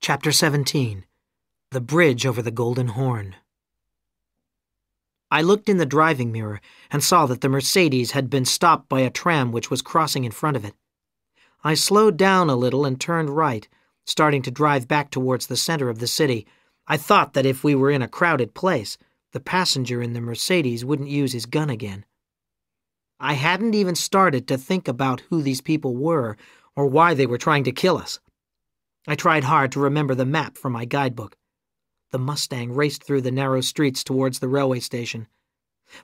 Chapter 17. The Bridge over the Golden Horn. I looked in the driving mirror and saw that the Mercedes had been stopped by a tram which was crossing in front of it. I slowed down a little and turned right, starting to drive back towards the center of the city. I thought that if we were in a crowded place, the passenger in the Mercedes wouldn't use his gun again. I hadn't even started to think about who these people were or why they were trying to kill us. I tried hard to remember the map from my guidebook. The Mustang raced through the narrow streets towards the railway station.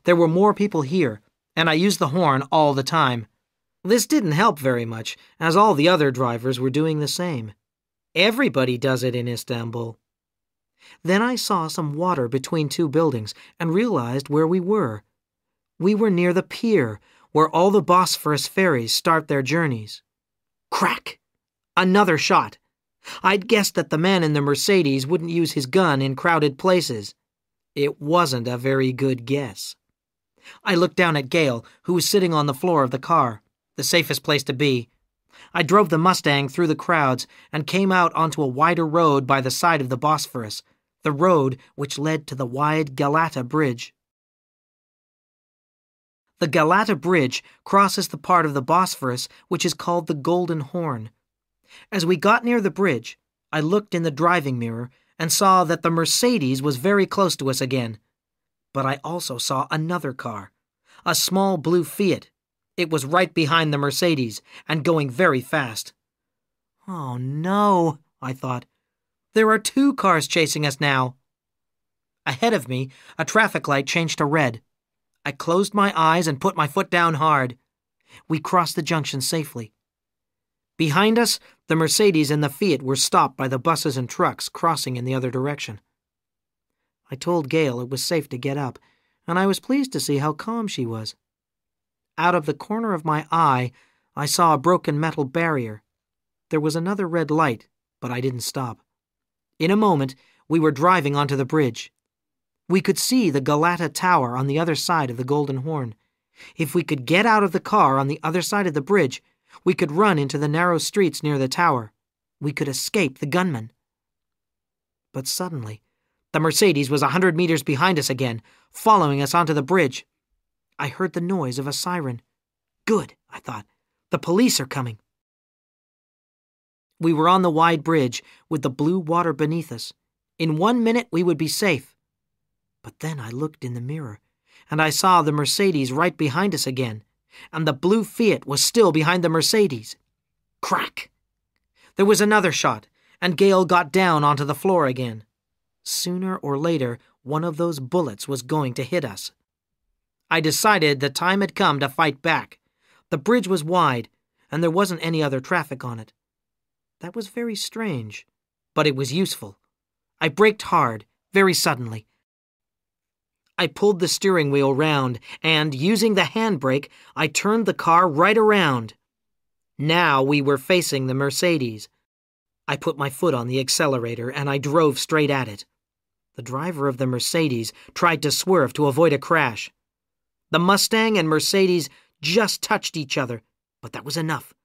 There were more people here, and I used the horn all the time. This didn't help very much, as all the other drivers were doing the same. Everybody does it in Istanbul. Then I saw some water between two buildings and realized where we were. We were near the pier, where all the Bosphorus ferries start their journeys. Crack! Another shot. I'd guessed that the man in the Mercedes wouldn't use his gun in crowded places. It wasn't a very good guess. I looked down at Gale, who was sitting on the floor of the car, the safest place to be. I drove the Mustang through the crowds and came out onto a wider road by the side of the Bosphorus, the road which led to the wide Galata Bridge. The Galata Bridge crosses the part of the Bosphorus which is called the Golden Horn. As we got near the bridge, I looked in the driving mirror and saw that the Mercedes was very close to us again. But I also saw another car, a small blue Fiat. It was right behind the Mercedes and going very fast. Oh no, I thought. There are two cars chasing us now. Ahead of me, a traffic light changed to red. I closed my eyes and put my foot down hard. We crossed the junction safely. Behind us, the Mercedes and the Fiat were stopped by the buses and trucks crossing in the other direction. I told Gale it was safe to get up, and I was pleased to see how calm she was. Out of the corner of my eye, I saw a broken metal barrier. There was another red light, but I didn't stop. In a moment, we were driving onto the bridge. We could see the Galata Tower on the other side of the Golden Horn. If we could get out of the car on the other side of the bridge, we could run into the narrow streets near the tower. We could escape the gunmen. But suddenly, the Mercedes was 100 meters behind us again, following us onto the bridge. I heard the noise of a siren. Good, I thought. The police are coming. We were on the wide bridge with the blue water beneath us. In 1 minute, we would be safe. But then I looked in the mirror, and I saw the Mercedes right behind us again, and the blue Fiat was still behind the Mercedes. Crack! There was another shot, and Gale got down onto the floor again. Sooner or later, one of those bullets was going to hit us. I decided the time had come to fight back. The bridge was wide, and there wasn't any other traffic on it. That was very strange, but it was useful. I braked hard, very suddenly. I pulled the steering wheel round, and, using the handbrake, I turned the car right around. Now we were facing the Mercedes. I put my foot on the accelerator, and I drove straight at it. The driver of the Mercedes tried to swerve to avoid a crash. The Mustang and Mercedes just touched each other, but that was enough.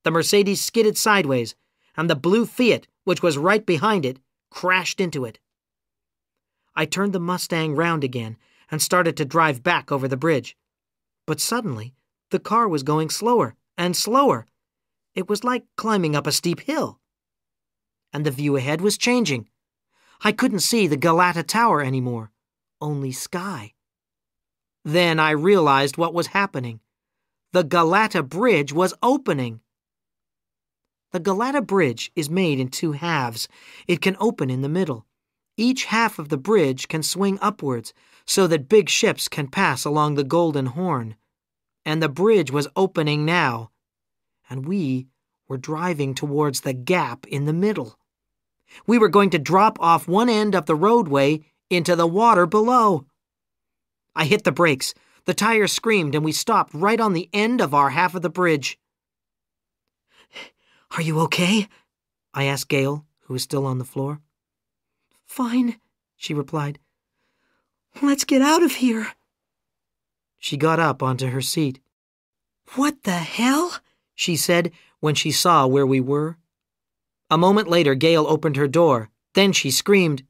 The Mercedes skidded sideways, and the blue Fiat, which was right behind it, crashed into it. I turned the Mustang round again and started to drive back over the bridge. But suddenly, the car was going slower and slower. It was like climbing up a steep hill. And the view ahead was changing. I couldn't see the Galata Tower anymore, only sky. Then I realized what was happening. The Galata Bridge was opening. The Galata Bridge is made in two halves. It can open in the middle. Each half of the bridge can swing upwards so that big ships can pass along the Golden Horn. And the bridge was opening now, and we were driving towards the gap in the middle. We were going to drop off one end of the roadway into the water below. I hit the brakes. The tires screamed, and we stopped right on the end of our half of the bridge. "Are you okay?" I asked Gale, who was still on the floor. "Fine," she replied. "Let's get out of here." She got up onto her seat. "What the hell?" she said when she saw where we were. A moment later, Gail opened her door. Then she screamed.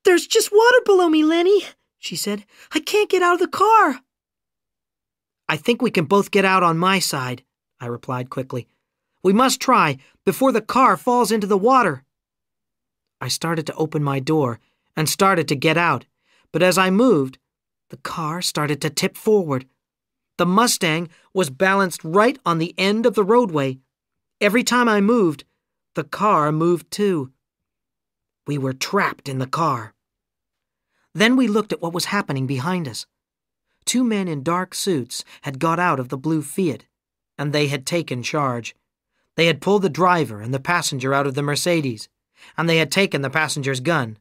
"There's just water below me, Lenny," she said. "I can't get out of the car." "I think we can both get out on my side," I replied quickly. "We must try, before the car falls into the water." I started to open my door and started to get out, but as I moved, the car started to tip forward. The Mustang was balanced right on the end of the roadway. Every time I moved, the car moved too. We were trapped in the car. Then we looked at what was happening behind us. 2 men in dark suits had got out of the blue Fiat, and they had taken charge. They had pulled the driver and the passenger out of the Mercedes, and they had taken the passenger's gun.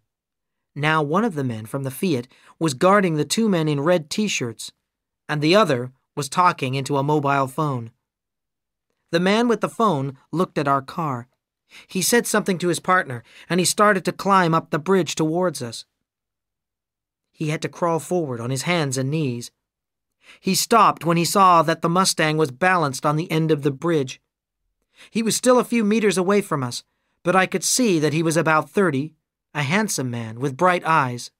Now one of the men from the Fiat was guarding the 2 men in red T-shirts, and the other was talking into a mobile phone. The man with the phone looked at our car. He said something to his partner, and he started to climb up the bridge towards us. He had to crawl forward on his hands and knees. He stopped when he saw that the Mustang was balanced on the end of the bridge. He was still a few meters away from us, but I could see that he was about 30, a handsome man with bright eyes.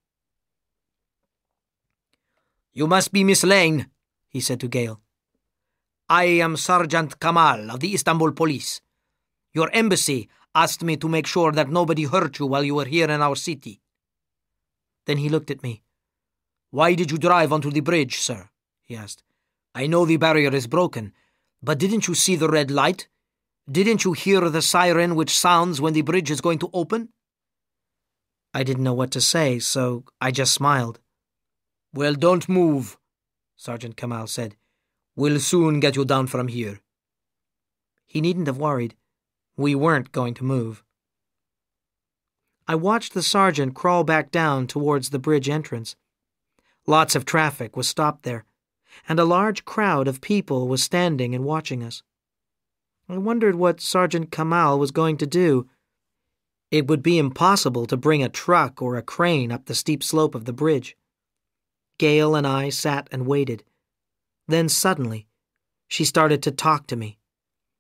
"You must be Miss Lane," he said to Gail. "I am Sergeant Kamal of the Istanbul Police. Your embassy asked me to make sure that nobody hurt you while you were here in our city." Then he looked at me. "Why did you drive onto the bridge, sir?" he asked. "I know the barrier is broken, but didn't you see the red light? Didn't you hear the siren which sounds when the bridge is going to open?" I didn't know what to say, so I just smiled. "Well, don't move," Sergeant Kamal said. "We'll soon get you down from here." He needn't have worried. We weren't going to move. I watched the sergeant crawl back down towards the bridge entrance. Lots of traffic was stopped there, and a large crowd of people was standing and watching us. I wondered what Sergeant Kamal was going to do. It would be impossible to bring a truck or a crane up the steep slope of the bridge. Gail and I sat and waited. Then suddenly, she started to talk to me.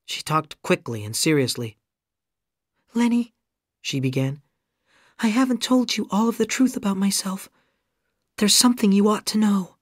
She talked quickly and seriously. "Lenny," she began, "I haven't told you all of the truth about myself. There's something you ought to know."